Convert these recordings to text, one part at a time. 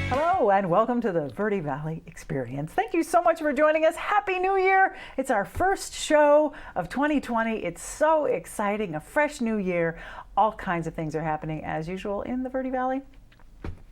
Hello and welcome to the Verde Valley Experience. Thank you so much for joining us. Happy New Year! It's our first show of 2020. It's so exciting, a fresh new year. All kinds of things are happening as usual in the Verde Valley.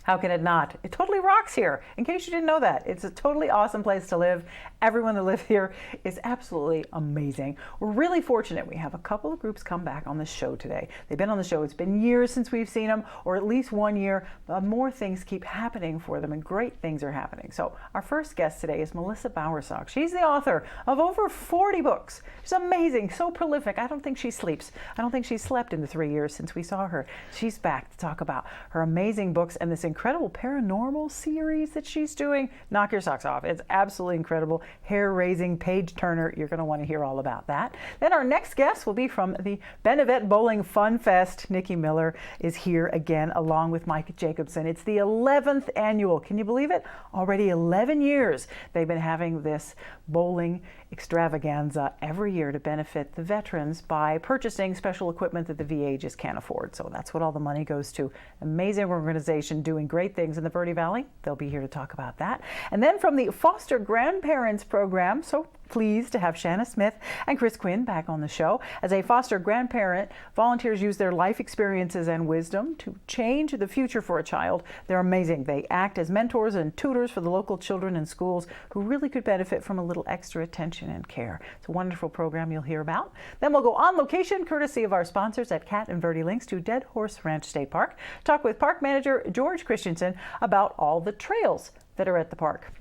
How can it not? It totally rocks here. In case you didn't know that, it's a totally awesome place to live. Everyone that lives here is absolutely amazing. We're really fortunate. We have a couple of groups come back on the show today. They've been on the show. It's been years since we've seen them, or at least 1 year. But more things keep happening for them, and great things are happening. So our first guest today is Melissa Bowersock. She's the author of over 40 books. She's amazing, so prolific. I don't think she sleeps. I don't think she's slept in the 3 years since we saw her. She's back to talk about her amazing books and this incredible paranormal series that she's doing. Knock your socks off. It's absolutely incredible. Hair-raising, page-turner. You're going to want to hear all about that. Then our next guest will be from the BeneVet Bowling FunFest. Nikki Miller is here again along with Mike Jacobson. It's the 11th annual. Can you believe it? Already 11 years they've been having this bowling extravaganza every year to benefit the veterans by purchasing special equipment that the VA just can't afford. So that's what all the money goes to. Amazing organization doing great things in the Verde Valley. They'll be here to talk about that. And then from the Foster Grandparents Program, so pleased to have Shanna Smith and Chris Quinn back on the show. As a foster grandparent, volunteers use their life experiences and wisdom to change the future for a child. They're amazing. They act as mentors and tutors for the local children in schools who really could benefit from a little extra attention and care. It's a wonderful program you'll hear about. Then we'll go on location, courtesy of our sponsors at Cat and Verde Links, to Dead Horse Ranch State Park. Talk with Park Manager George Christensen about all the trails that are at the park.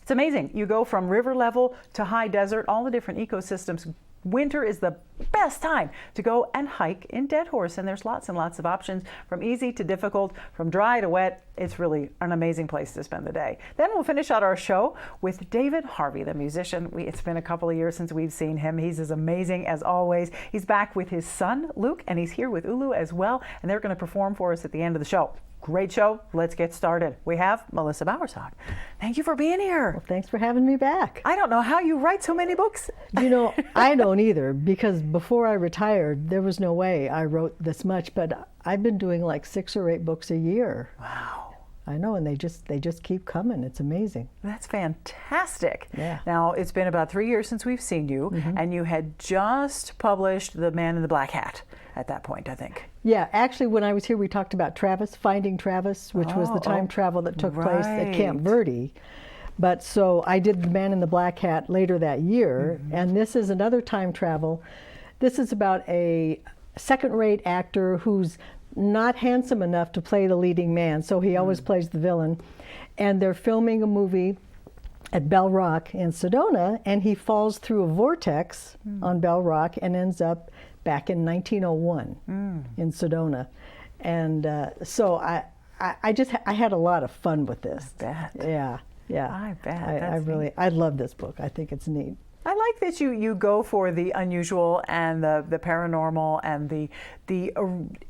It's amazing. You go from river level to high desert, all the different ecosystems. Winter is the best time to go and hike in Dead Horse, and there's lots and lots of options, from easy to difficult, from dry to wet. It's really an amazing place to spend the day. Then we'll finish out our show with David Harvey, the musician. It's been a couple of years since we've seen him. He's as amazing as always. He's back with his son, Luke, and he's here with Ulu as well, and they're going to perform for us at the end of the show. Great show. Let's get started. We have Melissa Bowersock. Thank you for being here. Well, thanks for having me back. I don't know how you write so many books. You know, I don't either, because before I retired, there was no way I wrote this much, but I've been doing like 6 or 8 books a year. Wow. I know, and they just keep coming. It's amazing. That's fantastic. Yeah. Now, it's been about 3 years since we've seen you, and you had just published The Man in the Black Hat at that point, I think. Yeah, actually, when I was here, we talked about Travis, Finding Travis, which was the time travel that took place at Camp Verde. But so I did The Man in the Black Hat later that year, and this is another time travel. This is about a second-rate actor who's not handsome enough to play the leading man, so he always plays the villain. And they're filming a movie at Bell Rock in Sedona, and he falls through a vortex on Bell Rock and ends up back in 1901 in Sedona. And so I had a lot of fun with this. I bet. Yeah. I bet. I love this book. I think it's neat. I like that you go for the unusual and the paranormal and the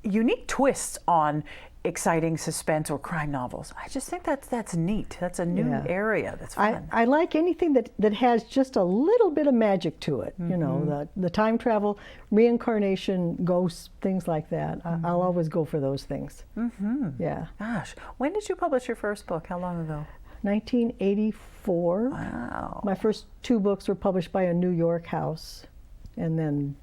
unique twists on exciting suspense or crime novels. I just think that's neat. That's a new area. That's fun. I like anything that has just a little bit of magic to it. You know, the time travel, reincarnation, ghosts, things like that. I'll always go for those things. Yeah. Gosh, when did you publish your first book? How long ago? 1984. Wow. My first 2 books were published by a New York house, and then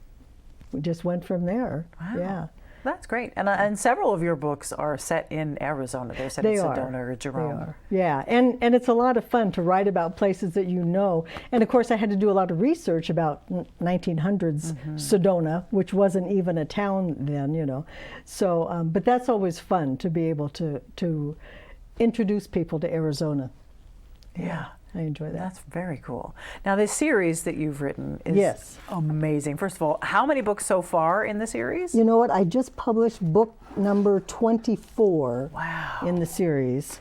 we just went from there. Wow. Yeah. That's great. And several of your books are set in Arizona. They're set in Sedona or Jerome. They are. Yeah, and it's a lot of fun to write about places that you know. And of course, I had to do a lot of research about 1900s Sedona, which wasn't even a town then, you know. So, but that's always fun to be able to introduce people to Arizona. Yeah. I enjoy that. That's very cool. Now, this series that you've written is amazing. First of all, how many books so far in the series? You know what? I just published book number 24 in the series,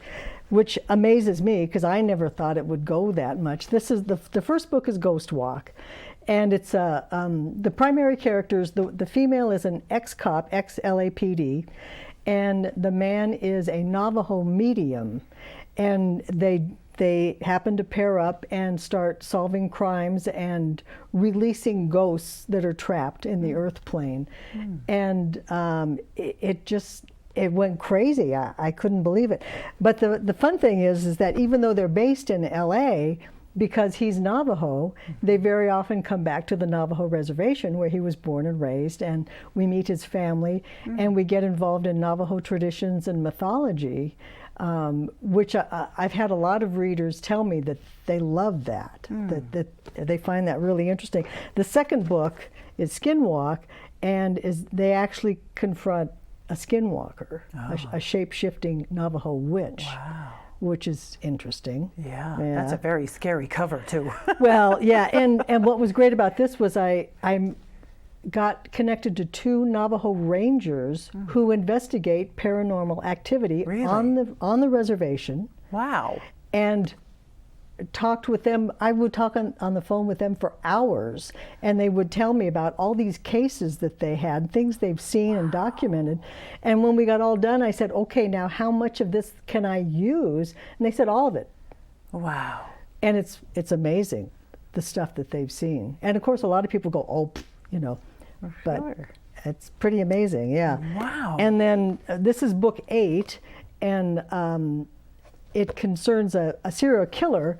which amazes me because I never thought it would go that much. This is the first book is Ghost Walk, and it's the primary characters. The female is an ex-cop, ex-LAPD, and the man is a Navajo medium. And they they happen to pair up and start solving crimes and releasing ghosts that are trapped in the earth plane. And it went crazy. I couldn't believe it. But the fun thing is that even though they're based in LA, because he's Navajo, they very often come back to the Navajo reservation where he was born and raised, and we meet his family, and we get involved in Navajo traditions and mythology, which I've had a lot of readers tell me that they love that, that they find that really interesting. The second book is Skinwalk, and they actually confront a skinwalker, a shape-shifting Navajo witch. Wow. Which is interesting. Yeah, that's a very scary cover too. Well, yeah, and what was great about this was I got connected to 2 Navajo Rangers who investigate paranormal activity on the reservation. Wow. And talked with them. I would talk on the phone with them for hours, and they would tell me about all these cases that they had, things they've seen and documented. And when we got all done, I said, okay, now how much of this can I use? And they said all of it. Wow. And it's amazing, the stuff that they've seen. And of course, a lot of people go, oh, you know, but sure. It's pretty amazing, yeah. Wow. And then this is book 8, and it concerns a serial killer,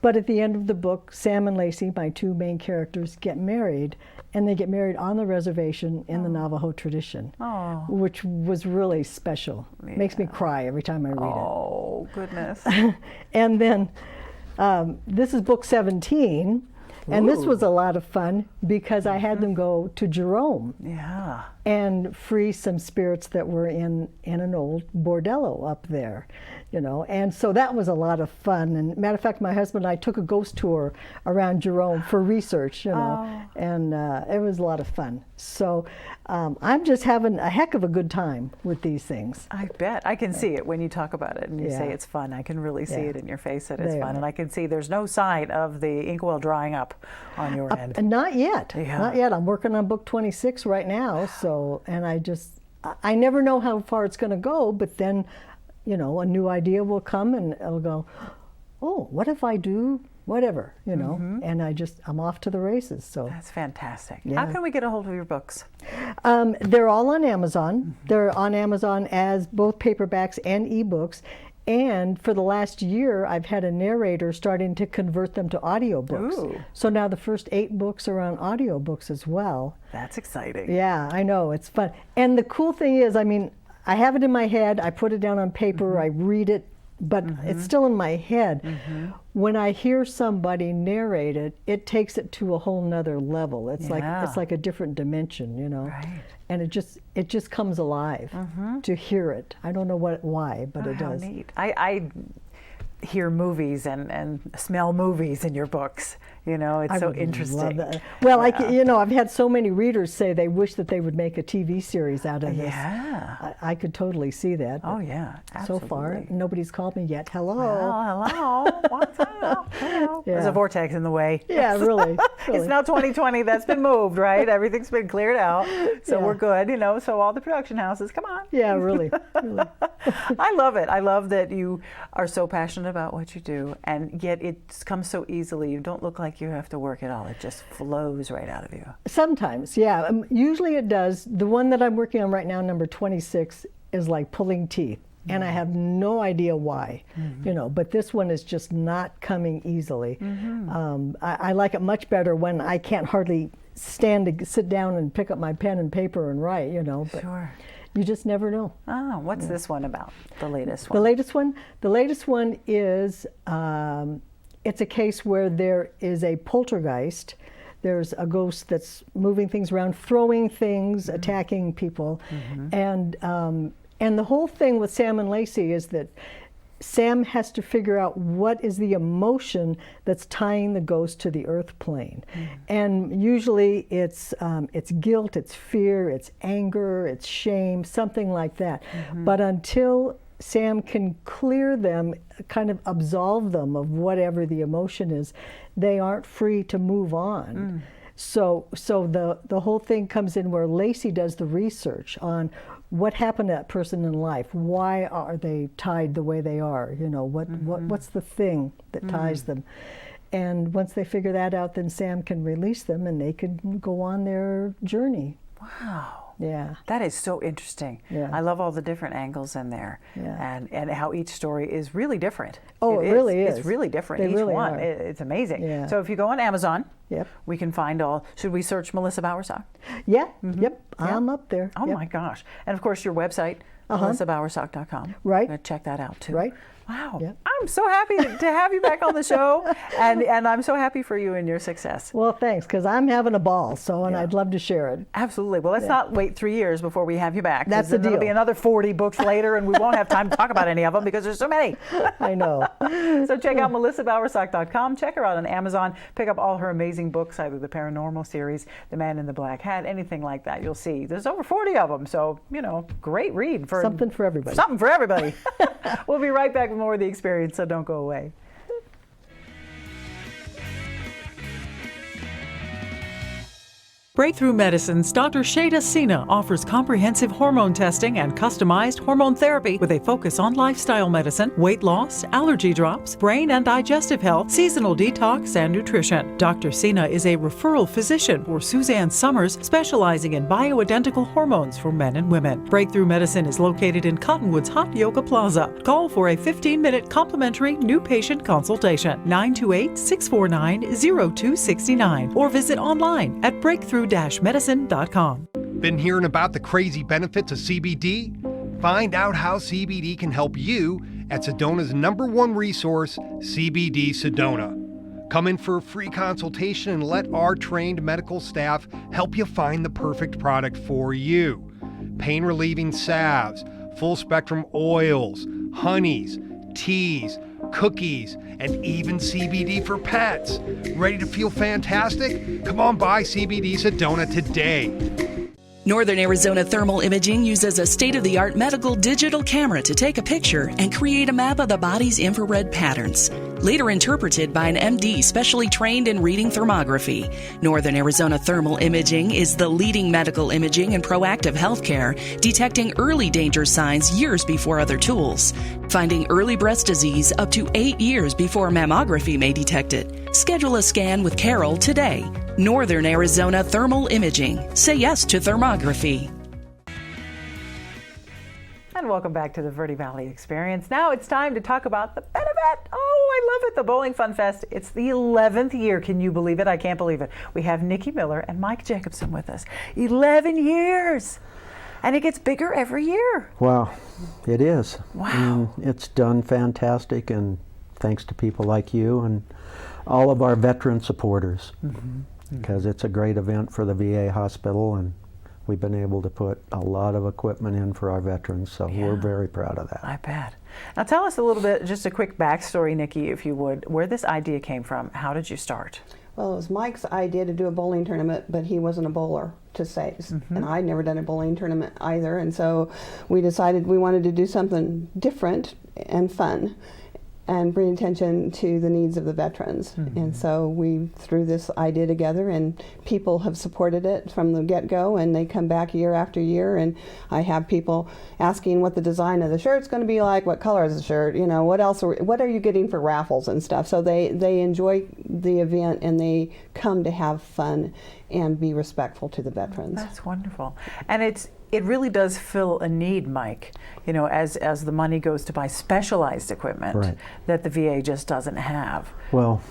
but at the end of the book, Sam and Lacey, my 2 main characters, get married, and they get married on the reservation in the Navajo tradition, which was really special. Yeah. Makes me cry every time I read it. Oh, goodness. And then this is book 17, and this was a lot of fun because I had them go to Jerome and free some spirits that were in an old bordello up there. You know, and so that was a lot of fun. And matter of fact, my husband and I took a ghost tour around Jerome for research, you know, and it was a lot of fun. So I'm just having a heck of a good time with these things. I bet. I can see it when you talk about it and you say it's fun. I can really see it in your face that it's fun. And I can see there's no sign of the inkwell drying up on your end. Not yet. Not yet. I'm working on book 26 right now. So, and I never know how far it's going to go, but then, you know, a new idea will come and it'll go, oh, what if I do whatever, you know? And I'm off to the races. So that's fantastic. Yeah. How can we get a hold of your books? They're all on Amazon. They're on Amazon as both paperbacks and ebooks. And for the last year, I've had a narrator starting to convert them to audiobooks. Ooh. So now the first 8 books are on audiobooks as well. That's exciting. Yeah, I know, it's fun. And the cool thing is, I mean, I have it in my head, I put it down on paper, I read it, but it's still in my head. When I hear somebody narrate it, it takes it to a whole nother level. It's like a different dimension, you know. Right. And it just comes alive to hear it. I don't know why, but it does. How neat. I hear movies and smell movies in your books. You know, it's so interesting. Love that. Well, you know, I've had so many readers say they wish that they would make a TV series out of this. Yeah. I could totally see that. Oh, yeah. Absolutely. So far, nobody's called me yet. Hello. Well, hello. What's up? Hello. Yeah. There's a vortex in the way. Yeah, really. It's now 2020. That's been moved, right? Everything's been cleared out. So we're good, you know. So all the production houses, come on. Yeah, really. I love it. I love that you are so passionate about what you do, and yet it comes so easily. You don't look like you have to work at all. It just flows right out of you. Sometimes, yeah. Usually it does. The one that I'm working on right now, number 26, is like pulling teeth. And I have no idea why, you know, but this one is just not coming easily. I like it much better when I can't hardly stand to sit down and pick up my pen and paper and write, you know. But sure. You just never know. Oh, what's this one about? The latest one? The latest one is, it's a case where there is a poltergeist. There's a ghost that's moving things around, throwing things, attacking people. And the whole thing with Sam and Lacey is that Sam has to figure out what is the emotion that's tying the ghost to the earth plane. And usually it's guilt, it's fear, it's anger, it's shame, something like that. But until Sam can clear them, kind of absolve them of whatever the emotion is, they aren't free to move on. So the whole thing comes in where Lacey does the research on what happened to that person in life? Why are they tied the way they are? You know, what's the thing that ties them? And once they figure that out, then Sam can release them and they can go on their journey. Wow. Yeah. That is so interesting. Yeah. I love all the different angles in there. Yeah. And how each story is really different. Oh, it really is. It's really different. They Each really one. are. It's amazing. Yeah. So if you go on Amazon, Yep. we can find all. Should we search Melissa Bowersock? Yeah. Yep. I'm up there. Oh Yep. my gosh. And of course your website, melissabowersock.com. Right. Check that out too. Right. Wow. Yep. I'm so happy to have you back on the show. And I'm so happy for you and your success. Well, thanks, because I'm having a ball, and I'd love to share it. Absolutely. Well, let's not wait 3 years before we have you back. That's the deal. There'll be another 40 books later, and we won't have time to talk about any of them because there's so many. I know. So check out melissabowersock.com. Check her out on Amazon. Pick up all her amazing books, either the paranormal series, The Man in the Black Hat, anything like that. You'll see there's over 40 of them. So, great read. Something for everybody. Something for everybody. We'll be right back with more of the experience, so don't go away. Breakthrough Medicine's Dr. Shada Sina offers comprehensive hormone testing and customized hormone therapy with a focus on lifestyle medicine, weight loss, allergy drops, brain and digestive health, seasonal detox, and nutrition. Dr. Sina is a referral physician for Suzanne Summers, specializing in bioidentical hormones for men and women. Breakthrough Medicine is located in Cottonwood's Hot Yoga Plaza. Call for a 15-minute complimentary new patient consultation, 928-649-0269, or visit online at breakthrough-medicine.com. Been hearing about the crazy benefits of CBD? Find out how CBD can help you at SEDONA's #1 resource, CBD SEDONA. Come in for a free consultation and let our trained medical staff help you find the perfect product for you. Pain-relieving salves, full-spectrum oils, honeys, teas, cookies, and even CBD for pets. Ready to feel fantastic? Come on by CBD Sedona today. Northern Arizona Thermal Imaging uses a state-of-the-art medical digital camera to take a picture and create a map of the body's infrared patterns, later interpreted by an MD specially trained in reading thermography. Northern Arizona Thermal Imaging is the leading medical imaging and proactive healthcare, detecting early danger signs years before other tools, finding early breast disease up to 8 years before mammography may detect it. Schedule a scan with Carol today. Northern Arizona Thermal Imaging. Say yes to thermography. And welcome back to the Verde Valley Experience. Now it's time to talk about the BeneVet. Oh, I love it. The Bowling FunFest. It's the 11th year. Can you believe it? I can't believe it. We have Nikki Miller and Mike Jacobson with us. 11 years. And it gets bigger every year. Wow, it is. Wow. It's done fantastic, and thanks to people like you and all of our veteran supporters, because it's a great event for the VA hospital, and we've been able to put a lot of equipment in for our veterans, so we're very proud of that. I bet. Now tell us a little bit, just a quick backstory, Nikki, if you would, where this idea came from. How did you start? Well, it was Mike's idea to do a bowling tournament, but he wasn't a bowler to say, and I'd never done a bowling tournament either, and so we decided we wanted to do something different and fun and bring attention to the needs of the veterans. And so we threw this idea together, and people have supported it from the get-go, and they come back year after year, and I have people asking what the design of the shirt's going to be like, what color is the shirt, what else, what are you getting for raffles and stuff. So they enjoy the event, and they come to have fun and be respectful to the veterans. That's wonderful. And it really does fill a need, Mike, as the money goes to buy specialized equipment that the VA just doesn't have. Well,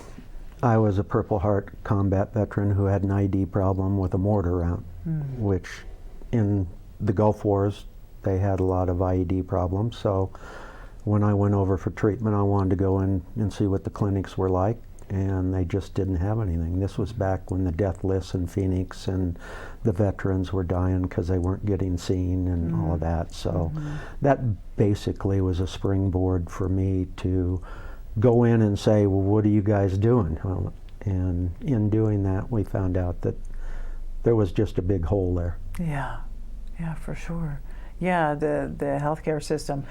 I was a Purple Heart combat veteran who had an ID problem with a mortar round, which in the Gulf Wars, they had a lot of IED problems. So when I went over for treatment, I wanted to go in and see what the clinics were like, and they just didn't have anything. This was back when the death lists in Phoenix and the veterans were dying because they weren't getting seen and all of that. So that basically was a springboard for me to go in and say, well, what are you guys doing? Well, and in doing that, we found out that there was just a big hole there. Yeah, for sure. Yeah, the healthcare system,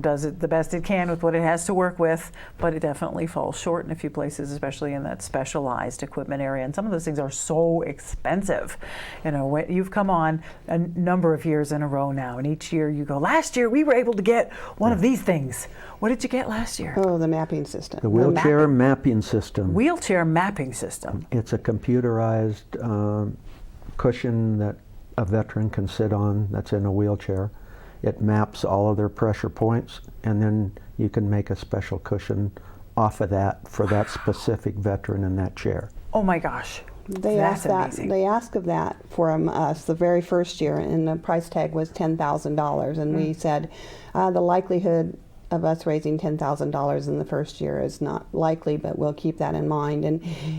does it the best it can with what it has to work with, but it definitely falls short in a few places, especially in that specialized equipment area. And some of those things are so expensive. You've come on a number of years in a row now, and each year you go, last year we were able to get one of these things. What did you get last year? Oh, the mapping system. The wheelchair mapping system. Wheelchair mapping system. It's a computerized cushion that a veteran can sit on that's in a wheelchair. It maps all of their pressure points, and then you can make a special cushion off of that for that specific veteran in that chair. Oh my gosh. They That's asked amazing. They asked of that from us the very first year, and the price tag was $10,000. And we said the likelihood of us raising $10,000 in the first year is not likely, but we'll keep that in mind.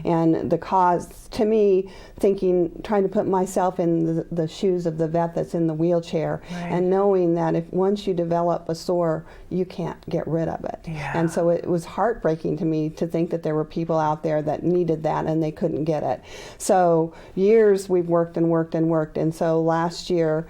And the cause, to me, trying to put myself in the shoes of the vet that's in the wheelchair, and knowing that if once you develop a sore, you can't get rid of it. Yeah. And so it was heartbreaking to me to think that there were people out there that needed that and they couldn't get it. So years we've worked and worked and worked, and so last year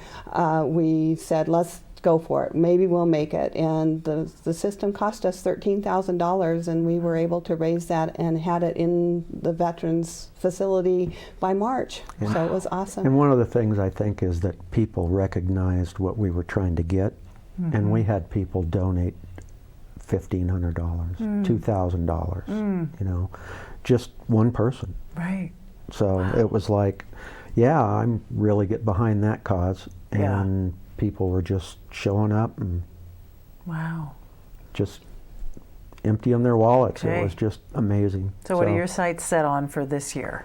we said, let's go for it. Maybe we'll make it. And the system cost us $13,000, and we were able to raise that and had it in the veterans facility by March. So it was awesome. And one of the things I think is that people recognized what we were trying to get, and we had people donate $1,500, $2,000, just one person. Right. So it was like, yeah, I'm really get behind that cause, and people were just showing up and just emptying their wallets. Okay. It was just amazing. So what are your sights set on for this year?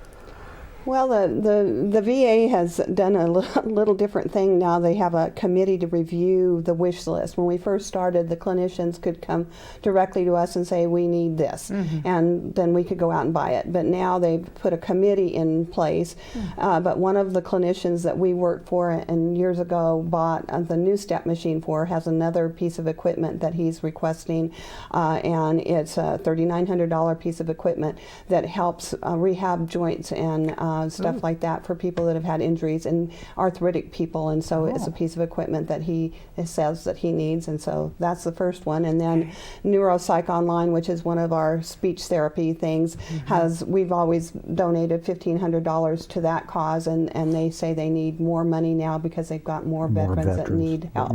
Well, the VA has done a little different thing now. They have a committee to review the wish list. When we first started, the clinicians could come directly to us and say, we need this, and then we could go out and buy it. But now they've put a committee in place. But one of the clinicians that we worked for and years ago bought the new step machine for has another piece of equipment that he's requesting, and it's a $3,900 piece of equipment that helps rehab joints and stuff like that for people that have had injuries and arthritic people. And so it's a piece of equipment that he says that he needs. And so that's the first one. And then Neuropsych Online, which is one of our speech therapy things, we've always donated $1,500 to that cause. And they say they need more money now because they've got more veterans that need help.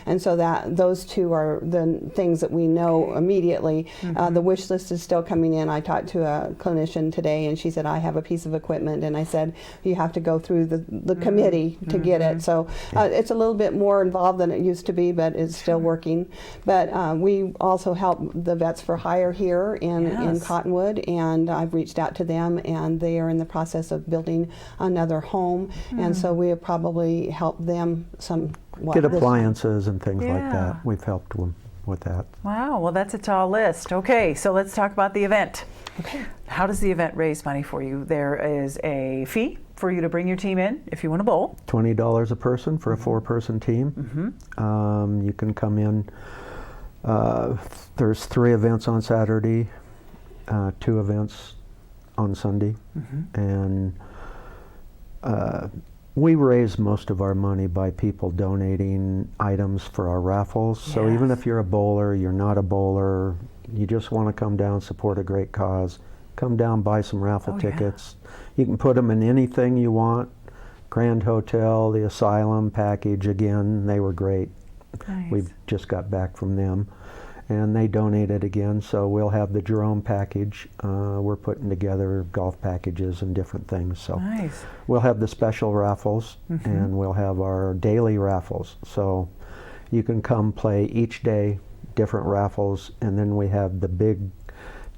And so those two are the things that we know immediately. The wish list is still coming in. I talked to a clinician today, and she said, I have a piece of equipment, and I said, you have to go through the committee to get it. So it's a little bit more involved than it used to be, but it's still working. But we also help the Vets for Hire here in Cottonwood, and I've reached out to them, and they are in the process of building another home, and so we have probably helped them get appliances and things like that. We've helped them with that. Wow, well that's a tall list. Okay, so let's talk about the event. Okay. How does the event raise money for you? There is a fee for you to bring your team in if you want to bowl. $20 a person for a 4-person team. You can come in. There's 3 events on Saturday, 2 events on Sunday, and we raise most of our money by people donating items for our raffles. So even if you're a bowler, you're not a bowler, you just want to come down, support a great cause, come down, buy some raffle tickets. You can put them in anything you want. Grand Hotel, the Asylum package, again, they were great. Nice. We've just got back from them, and they donated again, so we'll have the Jerome package. We're putting together golf packages and different things. So we'll have the special raffles, and we'll have our daily raffles. So you can come play each day, different raffles, and then we have the big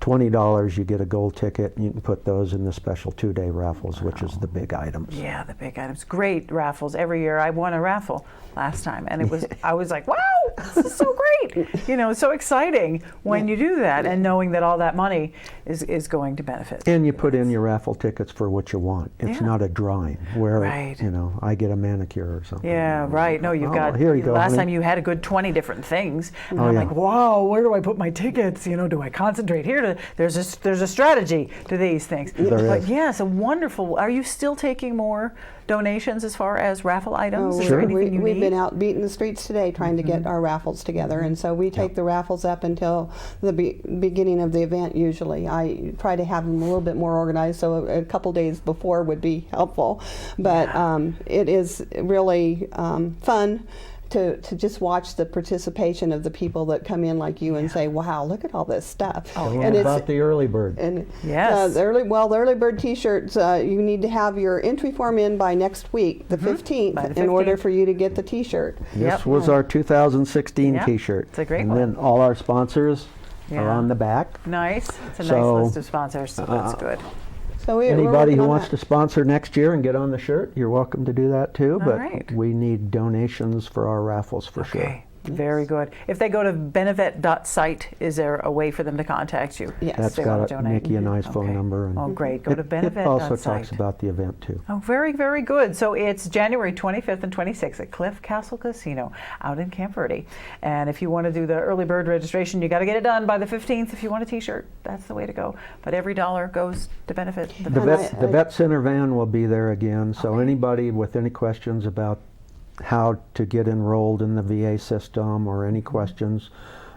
$20, you get a gold ticket, and you can put those in the special 2-day raffles, which is the big items. Yeah, the big items. Great raffles. Every year I won a raffle last time, and it was I was like, wow, this is so great. It's so exciting when you do that, and knowing that all that money is going to benefit. And you put in your raffle tickets for what you want. It's not a drawing where I get a manicure or something. Yeah, right. No, you've got. Here you go, last honey. time you had a good 20 different things, and I'm like, wow, where do I put my tickets? Do I concentrate here? There's a strategy to these things. There is. Yeah, so wonderful. Are you still taking more donations as far as raffle items? Is Sure. there anything you We've need? been out beating the streets today trying to get our raffles together, and so we take the raffles up until the beginning of the event usually. I try to have them a little bit more organized, so a couple days before would be helpful. But it is really fun to just watch the participation of the people that come in like you and say, wow, look at all this stuff. And about the early bird. And Yes. the early bird T-shirts. You need to have your entry form in by next week, the 15th, By the in order 15th. for you to get the T-shirt. This was our 2016 Yep. T-shirt. It's a great and one. then all our sponsors are Yeah. on the back. Nice. It's a nice So, list of sponsors, so that's good. So we're Anybody working who on wants that. to sponsor next year and get on the shirt, you're welcome to do that too. All But right. we need donations for our raffles for sure. Okay. Very good. If they go to benevet.site, is there a way for them to contact you? Yes. That's they wanna got donate. Nikki and I's phone Okay. number. And Oh, great. Go to it also benevet.site. talks about the event too. Oh, very, very good. So it's January 25th and 26th at Cliff Castle Casino out in Camp Verde. And if you want to do the early bird registration, you got to get it done by the 15th. If you want a T-shirt, that's the way to go. But every dollar goes to benefit the The vets. vet center van will be there again. So anybody with any questions about how to get enrolled in the VA system or any questions,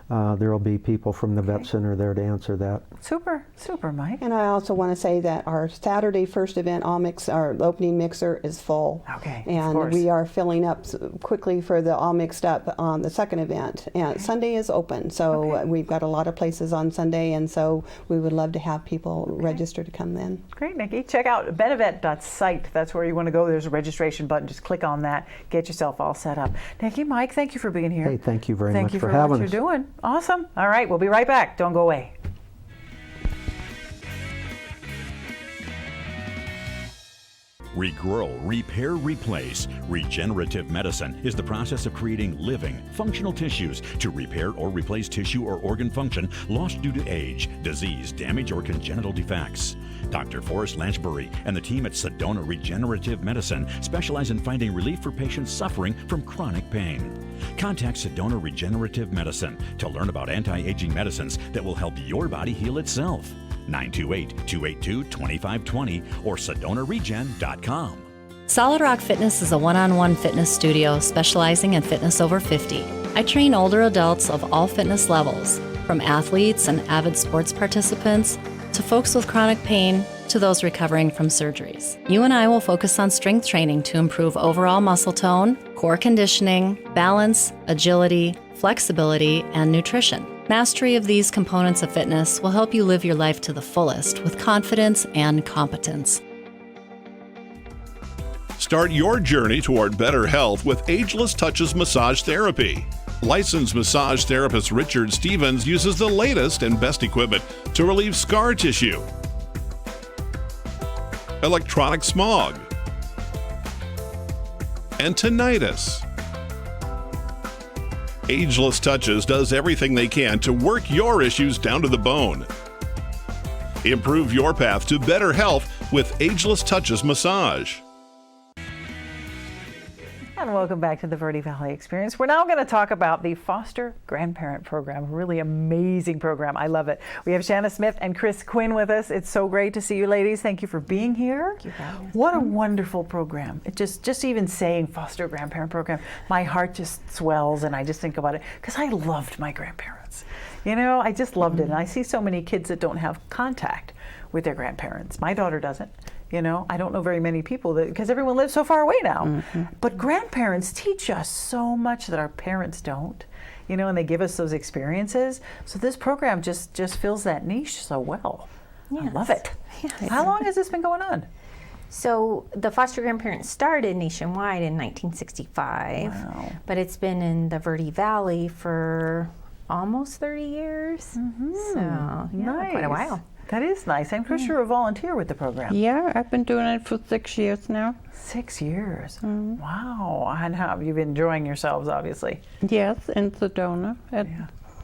there will be people from the vet center there to answer that. Super, super, Mike. And I also want to say that our Saturday first event, our opening mixer is full. Okay, of And course. we are filling up quickly for the all mixed up on the second event. And Sunday is open, so we've got a lot of places on Sunday, and so we would love to have people register to come then. Great, Nikki. Check out benevet.site. That's where you want to go. There's a registration button. Just click on that. Get yourself all set up. Nikki, Mike, thank you for being here. Hey, thank you very Thank much you for for having what us. you're doing. Awesome. All right, we'll be right back. Don't go away. Regrow, repair, replace. Regenerative medicine is the process of creating living, functional tissues to repair or replace tissue or organ function lost due to age, disease, damage, or congenital defects. Dr. Forrest Lanchbury and the team at SEDONA Regenerative Medicine specialize in finding relief for patients suffering from chronic pain. Contact SEDONA Regenerative Medicine to learn about anti-aging medicines that will help your body heal itself. 928-282-2520 or SedonaRegen.com. Solid Rock Fitness is a one-on-one fitness studio specializing in fitness over 50. I train older adults of all fitness levels, from athletes and avid sports participants to folks with chronic pain to those recovering from surgeries. You and I will focus on strength training to improve overall muscle tone, core conditioning, balance, agility, flexibility, and nutrition. Mastery of these components of fitness will help you live your life to the fullest with confidence and competence. Start your journey toward better health with Ageless Touches Massage Therapy. Licensed massage therapist Richard Stevens uses the latest and best equipment to relieve scar tissue, electronic smog, and tinnitus. Ageless Touches does everything they can to work your issues down to the bone. Improve your path to better health with Ageless Touches Massage. And welcome back to the Verde Valley Experience. We're now going to talk about the Foster Grandparent Program, a really amazing program. I love it. We have Shanna Smith and Chris Quinn with us. It's so great to see you ladies. Thank you for being here. Thank you for having us. What a wonderful program. It just even saying Foster Grandparent Program, my heart just swells and I just think about it because I loved my grandparents. You know, I just loved it. And I see so many kids that don't have contact with their grandparents. My daughter doesn't. You know, I don't know very many people that, because everyone lives so far away now. But grandparents teach us so much that our parents don't, you know, and they give us those experiences. So this program just fills that niche so well. I love it. Yes. How long has this been going on? So the foster grandparents started nationwide in 1965, but it's been in the Verde Valley for almost 30 years. So yeah, quite a while. That is nice. And Chris, you're a volunteer with the program. Yeah, I've been doing it for 6 years now. 6 years. Wow. And how have you been enjoying yourselves, obviously? Yes, in Sedona, at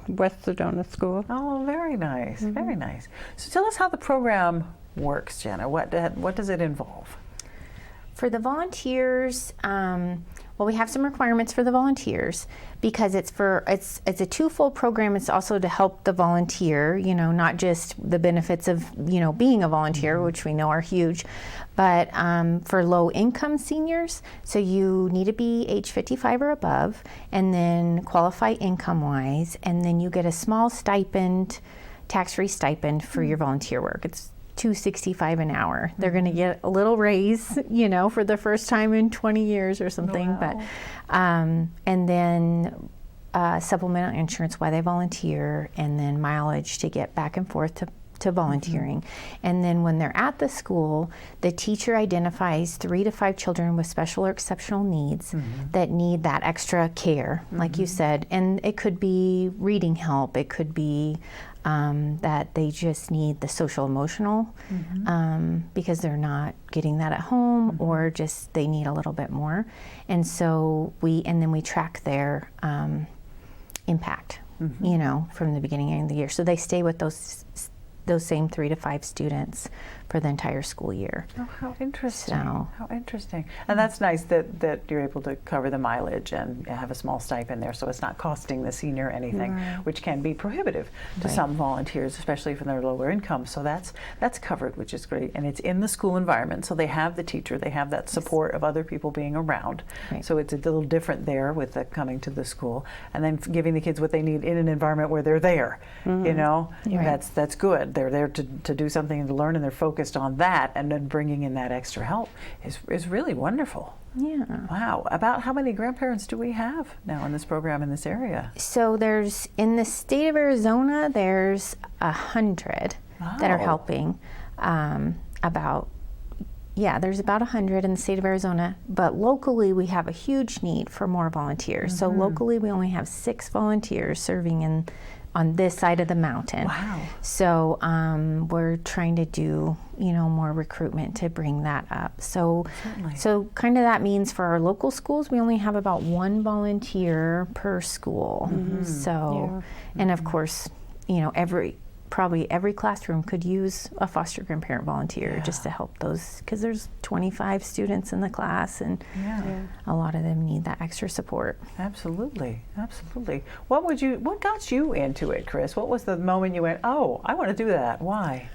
West Sedona School. Oh, very nice. Very nice. So tell us how the program works, Jenna. What does it involve? For the volunteers, well, we have some requirements for the volunteers because it's a twofold program. It's also to help the volunteer, not just the benefits of, being a volunteer, which we know are huge, but for low-income seniors, so you need to be age 55 or above, and then qualify income-wise, and then you get a small stipend, tax-free stipend for your volunteer work. It's $2.65 an hour. They're going to get a little raise, for the first time in 20 years or something. Wow. But and then supplemental insurance while they volunteer, and then mileage to get back and forth to volunteering. And then when they're at the school, the teacher identifies 3 to 5 children with special or exceptional needs that need that extra care, like you said. And it could be reading help. It could be that they just need the social emotional because they're not getting that at home, or just they need a little bit more. And so then we track their impact, from the beginning of the year. So they stay with those same 3 to 5 students for the entire school year. Oh, how interesting. So, how interesting. And that's nice that you're able to cover the mileage and have a small stipend there, so it's not costing the senior anything, which can be prohibitive to some volunteers, especially if they're lower income. So that's covered, which is great. And it's in the school environment, so they have the teacher, they have that support of other people being around. Right. So it's a little different there with the coming to the school, and then giving the kids what they need in an environment where they're there. That's good. They're there to do something and to learn, and they're focused on that, and then bringing in that extra help is really wonderful. Yeah. Wow. About how many grandparents do we have now in this program in this area? So there's, in the state of Arizona, there's 100 that are helping. There's about 100 in the state of Arizona, but locally we have a huge need for more volunteers. So locally we only have 6 volunteers serving on this side of the mountain. Wow. So we're trying to do, more recruitment to bring that up. So kind of that means for our local schools, we only have about 1 volunteer per school. So, and of course, probably every classroom could use a foster grandparent volunteer just to help those, because there's 25 students in the class, and a lot of them need that extra support. Absolutely. What got you into it, Chris? What was the moment you went, oh, I want to do that? Why?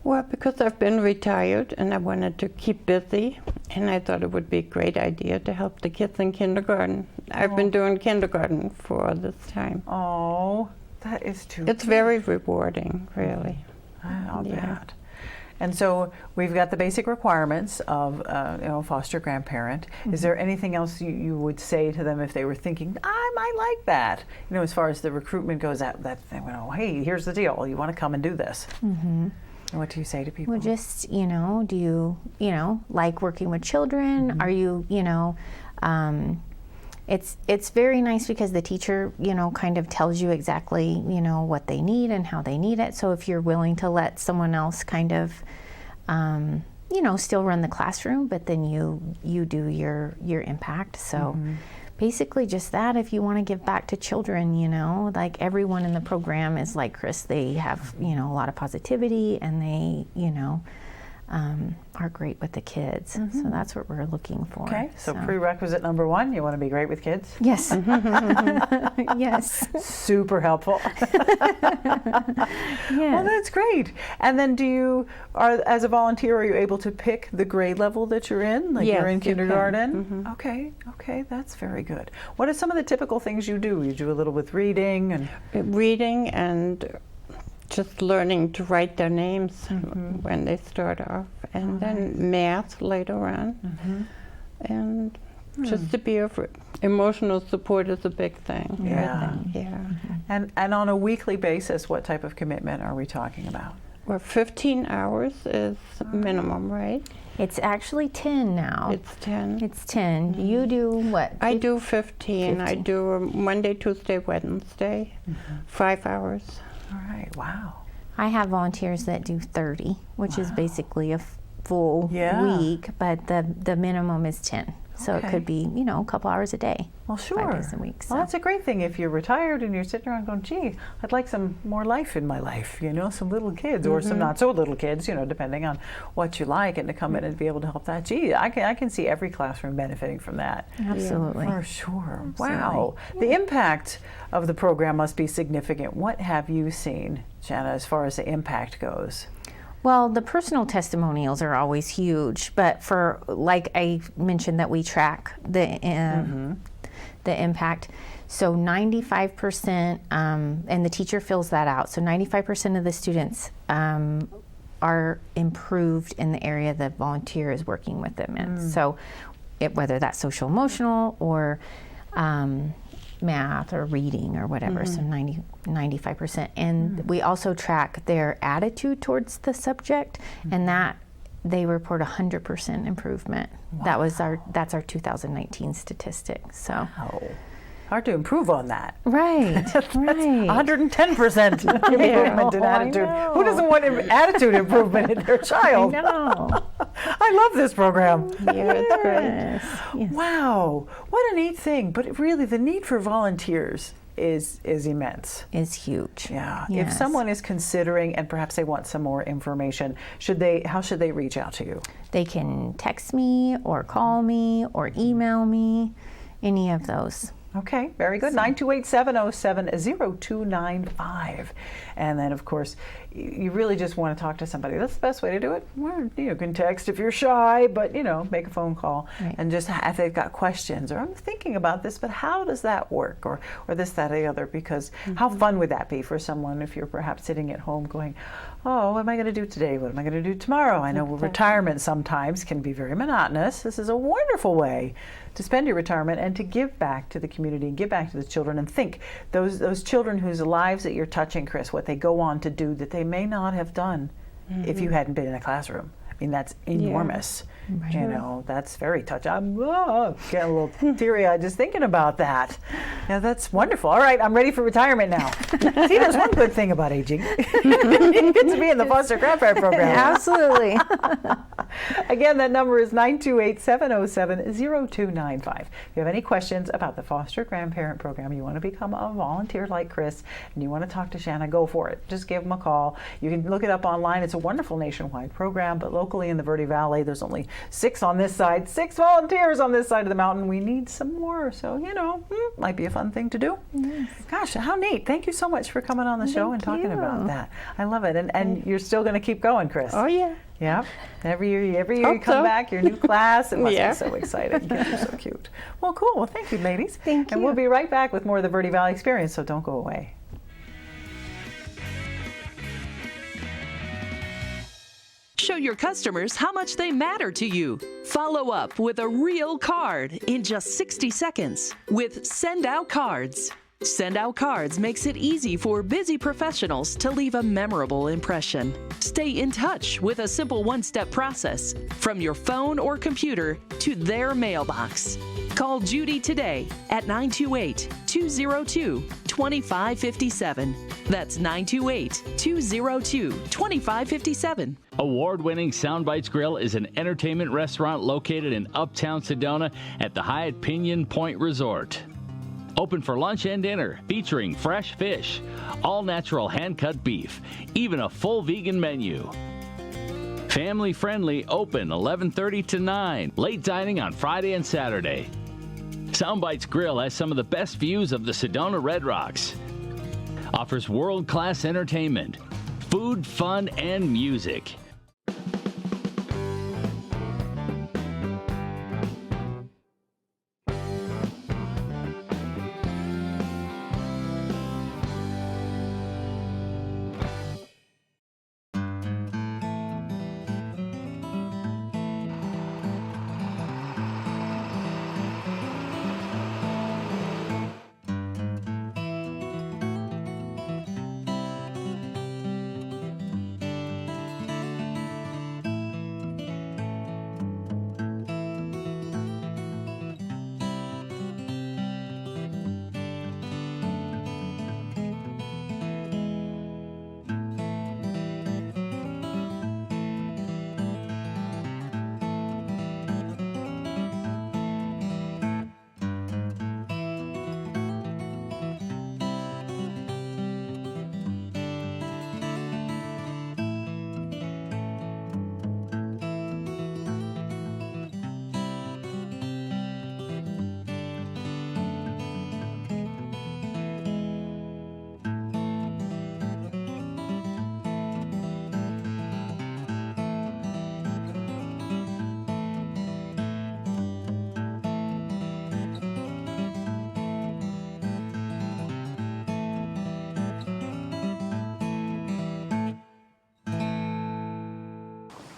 Well, because I've been retired and I wanted to keep busy, and I thought it would be a great idea to help the kids in kindergarten. I've been doing kindergarten for this time. Oh, that is too It's very rewarding, really. I'll bet. And so we've got the basic requirements of foster grandparent. Is there anything else you would say to them if they were thinking, I might like that? As far as the recruitment goes, that they went, oh, hey, here's the deal. You want to come and do this. What do you say to people? Well, just, do you, like working with children? Are you, it's very nice because the teacher, kind of tells you exactly, what they need and how they need it. So if you're willing to let someone else kind of, still run the classroom, but then you do your impact. So basically just that. If you want to give back to children, like everyone in the program is like Chris, they have, a lot of positivity, and they, are great with the kids. So that's what we're looking for. Okay, so prerequisite number 1, you want to be great with kids? Yes. Yes. Super helpful. Well, that's great. And then as a volunteer, are you able to pick the grade level that you're in? Like you're in kindergarten? Okay, that's very good. What are some of the typical things you do? You do a little with reading and... Reading and just learning to write their names when they start off, and then math later on, and just to be emotional support is a big thing. And on a weekly basis, what type of commitment are we talking about? Well, 15 hours is minimum, right? It's actually 10 now. It's 10. It's 10. You do what? I do 15. I do Monday, Tuesday, Wednesday, 5 hours. All right, wow. I have volunteers that do 30, which is basically a full week, but the minimum is 10. So it could be, a couple hours a day. Well, sure. 5 days a week. So. Well, that's a great thing if you're retired and you're sitting around going, gee, I'd like some more life in my life, some little kids or some not so little kids, depending on what you like, and to come in and be able to help that. Gee, I can see every classroom benefiting from that. Absolutely. For sure. Absolutely. Wow. The impact of the program must be significant. What have you seen, Shanna, as far as the impact goes? Well, the personal testimonials are always huge, but like I mentioned, that we track the impact. So 95%, and the teacher fills that out. So 95% of the students are improved in the area the volunteer is working with them in. So whether that's social emotional or math or reading or whatever, so 95%. And we also track their attitude towards the subject, and that they report 100% improvement. Wow. That's our 2019 statistic. So. Wow. Hard to improve on that. Right, That's right. 110% improvement in attitude. Who doesn't want attitude improvement in their child? I know. I love this program. Yeah, it's great. Yes. Wow, what a neat thing. But really, the need for volunteers is immense. Is huge. Yeah. Yes. If someone is considering and perhaps they want some more information, how should they reach out to you? They can text me or call me or email me, any of those. Okay, very good. 928-707-0295. And then, of course, you really just want to talk to somebody. That's the best way to do it. Or, you can text if you're shy, but, make a phone call. Right. And just if they've got questions, or I'm thinking about this, but how does that work? Or this, that, or the other. Because how fun would that be for someone if you're perhaps sitting at home going, oh, what am I going to do today? What am I going to do tomorrow? I know retirement sometimes can be very monotonous. This is a wonderful way to spend your retirement and to give back to the community and give back to the children, and think those children whose lives that you're touching, Chris, what they go on to do that they may not have done if you hadn't been in a classroom. I mean, that's enormous. Right. That's very touching. I'm getting a little teary-eyed just thinking about that. Yeah, that's wonderful. All right, I'm ready for retirement now. See, there's one good thing about aging. You get to be in the foster grandparent program. Absolutely. Again, that number is 928-707-0295. If you have any questions about the foster grandparent program, you want to become a volunteer like Chris, and you want to talk to Shanna, go for it. Just give them a call. You can look it up online. It's a wonderful nationwide program, but locally in the Verde Valley, there's only 6 on this side, 6 volunteers on this side of the mountain. We need some more, so might be a fun thing to do. Yes. Gosh, how neat. Thank you so much for coming on the show and talking about that. I love it. And you're still going to keep going, Chris. Oh, yeah. Yeah. Every year you come back, your new class. It must be so exciting. Kids are so cute. Well, cool. Well, thank you, ladies. Thank you. And we'll be right back with more of the Verde Valley Experience, so don't go away. Show your customers how much they matter to you. Follow up with a real card in just 60 seconds with Send Out Cards. Send Out Cards makes it easy for busy professionals to leave a memorable impression. Stay in touch with a simple one-step process from your phone or computer to their mailbox. Call Judy today at 928-202-2557. That's 928-202-2557. Award-winning Soundbites Grill is an entertainment restaurant located in Uptown Sedona at the Hyatt Pinion Point Resort. Open for lunch and dinner, featuring fresh fish, all-natural hand-cut beef, even a full vegan menu. Family-friendly, open 11:30 to 9, late dining on Friday and Saturday. Soundbites Grill has some of the best views of the Sedona Red Rocks. Offers world-class entertainment, food, fun, and music.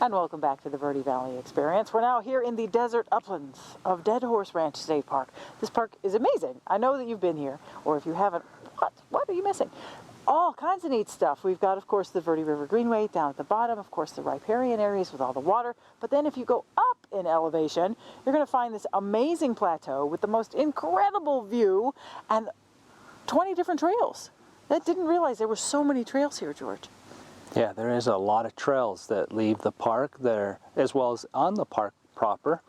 And welcome back to the Verde Valley Experience. We're now here in the desert uplands of Dead Horse Ranch State Park. This park is amazing. I know that you've been here, or if you haven't, what are you missing? All kinds of neat stuff. We've got, of course, the Verde River Greenway down at the bottom, of course, the riparian areas with all the water. But then if you go up in elevation, you're going to find this amazing plateau with the most incredible view and 20 different trails. I didn't realize there were so many trails here, George. Yeah, there is a lot of trails that leave the park there, as well as on the park proper.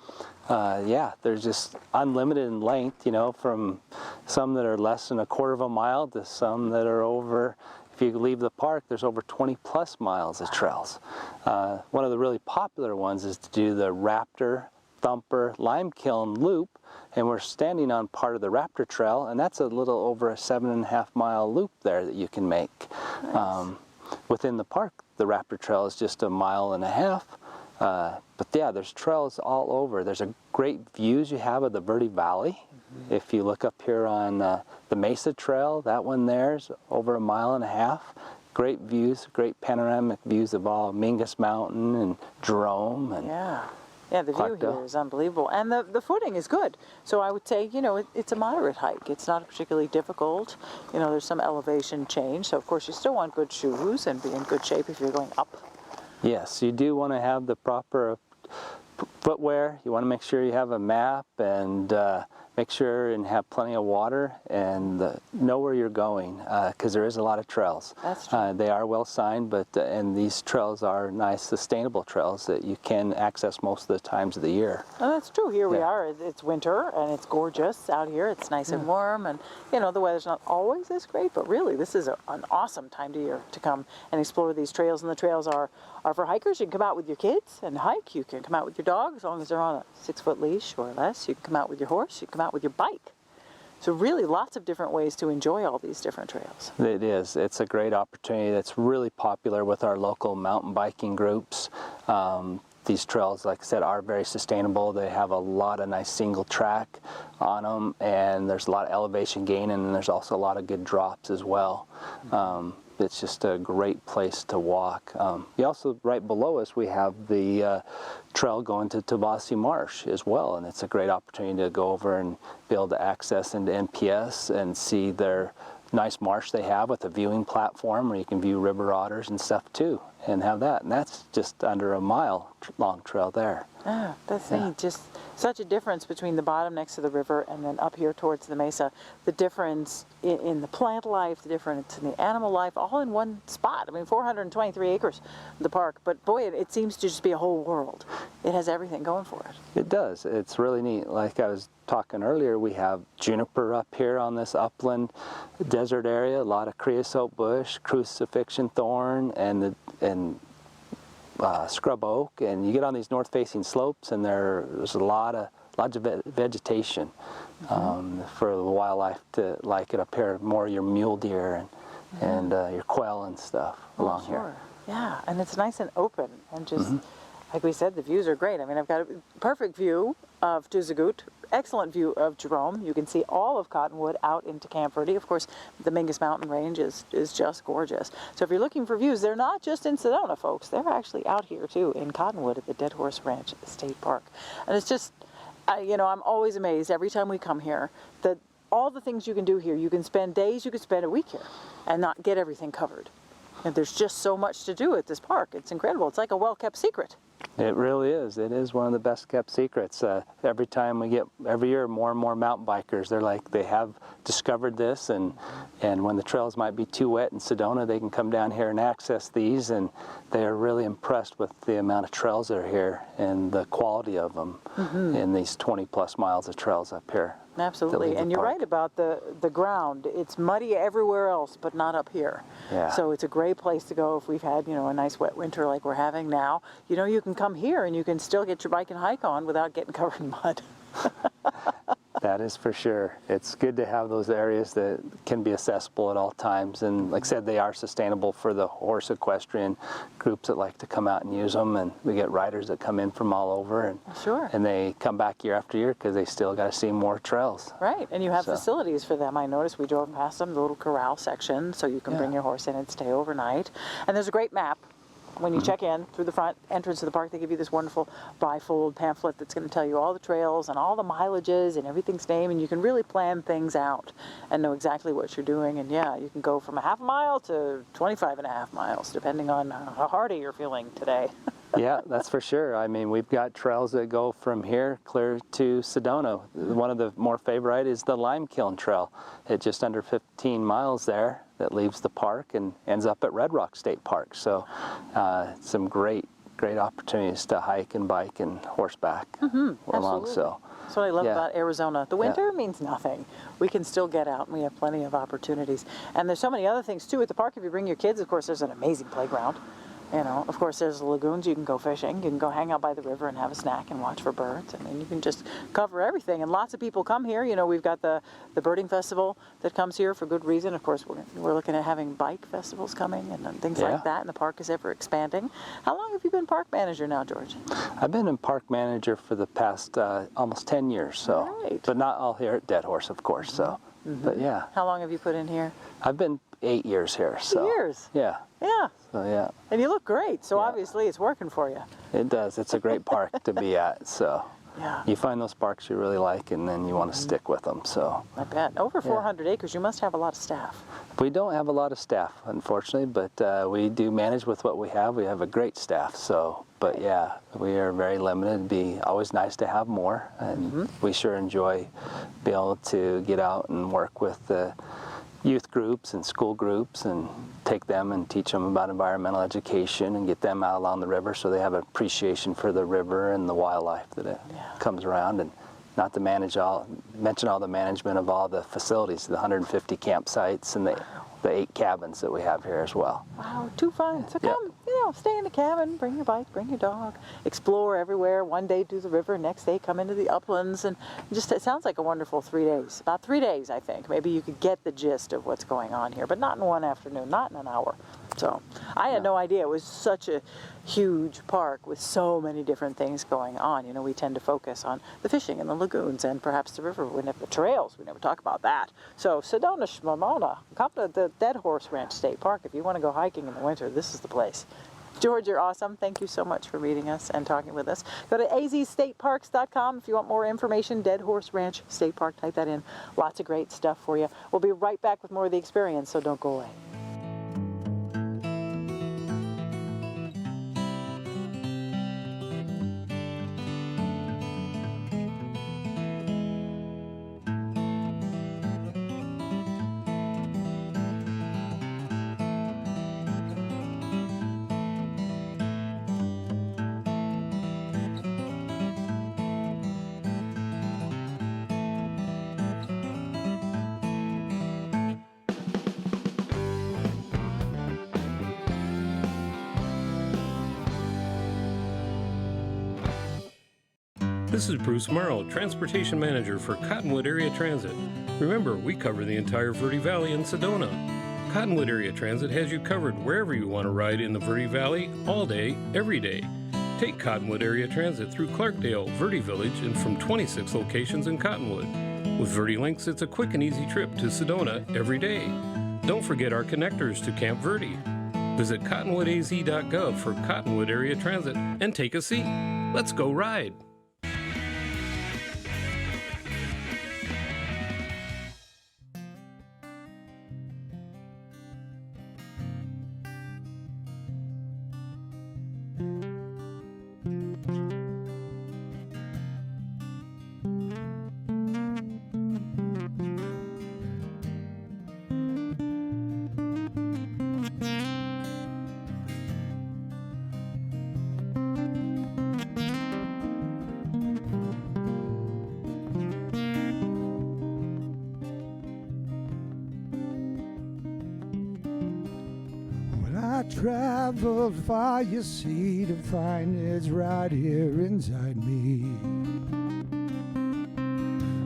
Yeah, there's just unlimited in length, you know, from some that are less than a quarter of a mile to some that are over, if you leave the park, there's over 20 plus miles of trails. One of the really popular ones is to do the Raptor Thumper Lime Kiln Loop, and we're standing on part of the Raptor Trail, and that's a little over a 7.5 mile loop there that you can make. Nice. Within the park, the Raptor Trail is just 1.5 miles. But yeah, there's trails all over. There's a great views you have of the Verde Valley. If you look up here on the Mesa Trail, that one there's over 1.5 miles. Great views, great panoramic views of all Mingus Mountain and Jerome. And yeah, the view here is unbelievable. And the footing is good. So I would say, you know, it's a moderate hike. It's not particularly difficult. You know, there's some elevation change. So, of course, you still want good shoes and be in good shape if you're going up. Yes, you do want to have the proper footwear. You want to make sure you have a map and make sure and have plenty of water and know where you're going, because there is a lot of trails. That's true. They are well signed, but and these trails are nice, sustainable trails that you can access most of the times of the year. Oh, that's true. Here we are. It's winter and it's gorgeous out here. It's nice and warm, and you know the weather's not always this great, but really this is an awesome time of year to come and explore these trails. And the trails are for hikers. You can come out with your kids and hike. You can come out with your dog as long as they're on a 6-foot leash or less. You can come out with your horse. You can come out with your bike. So really lots of different ways to enjoy all these different trails. It is. It's a great opportunity that's really popular with our local mountain biking groups. These trails, like I said, are very sustainable. They have a lot of nice single track on them, and there's a lot of elevation gain, and there's also a lot of good drops as well. It's just a great place to walk. You also, right below us, we have the trail going to Tavasi Marsh as well, and it's a great opportunity to go over and be able to access into NPS and see their nice marsh they have with a viewing platform where you can view river otters and stuff too, and have that. And that's just under a mile long trail there. Ah, that's neat. Just such a difference between the bottom next to the river and then up here towards the mesa. The difference in the plant life, the difference in the animal life, all in one spot. I mean, 423 acres, the park, but boy, it seems to just be a whole world. It has everything going for it. It does. It's really neat. Like I was talking earlier, we have juniper up here on this upland desert area, a lot of creosote bush, crucifixion thorn, and scrub oak, and you get on these north-facing slopes, and there's lots of vegetation for the wildlife to like it up here. More your mule deer and your quail and stuff along here. Yeah, and it's nice and open, and just like we said, the views are great. I mean, I've got a perfect view of Tuzagut, excellent view of Jerome. You can see all of Cottonwood out into Camp Verde. Of course, the Mingus Mountain Range is just gorgeous. So if you're looking for views, they're not just in Sedona, folks. They're actually out here, too, in Cottonwood at the Dead Horse Ranch State Park. And it's just, you know, I'm always amazed every time we come here that all the things you can do here, you can spend days, you could spend a week here and not get everything covered. And there's just so much to do at this park. It's incredible. It's like a well-kept secret. It really is. It is one of the best kept secrets. Every year, more and more mountain bikers, they have discovered this, and when the trails might be too wet in Sedona, they can come down here and access these, and they are really impressed with the amount of trails that are here and the quality of them in these 20 plus miles of trails up here. Absolutely, and you're right about the ground. It's muddy everywhere else, but not up here. Yeah. So it's a great place to go if we've had, you know, a nice wet winter like we're having now. You know, you can come here and you can still get your bike and hike on without getting covered in mud. That is for sure. It's good to have those areas that can be accessible at all times, and like I said, they are sustainable for the horse equestrian groups that like to come out and use them, and we get riders that come in from all over, and and they come back year after year because they still got to see more trails. Right, and you have facilities for them. I noticed we drove past them, the little corral section, so you can bring your horse in and stay overnight. And there's a great map when you check in through the front entrance of the park, they give you this wonderful bifold pamphlet that's going to tell you all the trails and all the mileages and everything's named, and you can really plan things out and know exactly what you're doing. And yeah, you can go from a half a mile to 25.5 miles, depending on how hardy you're feeling today. Yeah, that's for sure. I mean, we've got trails that go from here clear to Sedona. One of the more favorite is the Lime Kiln Trail. It's just under 15 miles there that leaves the park and ends up at Red Rock State Park. So some great opportunities to hike and bike and horseback along. Absolutely. So that's what I love yeah. about Arizona. The winter means nothing. We can still get out, and we have plenty of opportunities. And there's so many other things too at the park. If you bring your kids, of course, there's an amazing playground. You know, of course, there's lagoons. You can go fishing. You can go hang out by the river and have a snack and watch for birds. I mean, you can just cover everything. And lots of people come here. You know, we've got the birding festival that comes here for good reason. Of course, we're looking at having bike festivals coming and things like that. And the park is ever expanding. How long have you been park manager now, George? I've been in park manager for the past almost 10 years. So, but not all here at Dead Horse, of course. So, but yeah. How long have you put in here? I've been 8 years here. So 8 years. Yeah. Yeah. So yeah. And you look great, so obviously it's working for you. It does. It's a great park to be at. So you find those parks you really like, and then you want to stick with them. So I bet. Over 400 acres, you must have a lot of staff. We don't have a lot of staff, unfortunately, but we do manage with what we have. We have a great staff. So, but yeah, we are very limited. It'd be always nice to have more, and we sure enjoy being able to get out and work with the youth groups and school groups and take them and teach them about environmental education and get them out along the river so they have an appreciation for the river and the wildlife that it comes around, and not to mention all the management of all the facilities, the 150 campsites and the 8 cabins that we have here as well. Wow, too fun. So come, stay in the cabin, bring your bike, bring your dog, explore everywhere. One day do the river, next day come into the uplands, and just it sounds like a wonderful 3 days. About 3 days, I think. Maybe you could get the gist of what's going on here, but not in one afternoon, not in an hour. So I had no idea it was such a huge park with so many different things going on. You know, we tend to focus on the fishing and the lagoons and perhaps the river. We never the trails. We never talk about that. So Sedona, Shmamona, come to the Dead Horse Ranch State Park. If you want to go hiking in the winter, this is the place. George, you're awesome. Thank you so much for meeting us and talking with us. Go to azstateparks.com if you want more information. Dead Horse Ranch State Park, type that in. Lots of great stuff for you. We'll be right back with more of the experience, so don't go away. This is Bruce Morrow, Transportation Manager for Cottonwood Area Transit. Remember, we cover the entire Verde Valley and Sedona. Cottonwood Area Transit has you covered wherever you want to ride in the Verde Valley, all day, every day. Take Cottonwood Area Transit through Clarkdale, Verde Village, and from 26 locations in Cottonwood. With Verde Links, it's a quick and easy trip to Sedona every day. Don't forget our connectors to Camp Verde. Visit cottonwoodaz.gov for Cottonwood Area Transit and take a seat. Let's go ride. Traveled far, you see, to find it's right here inside me.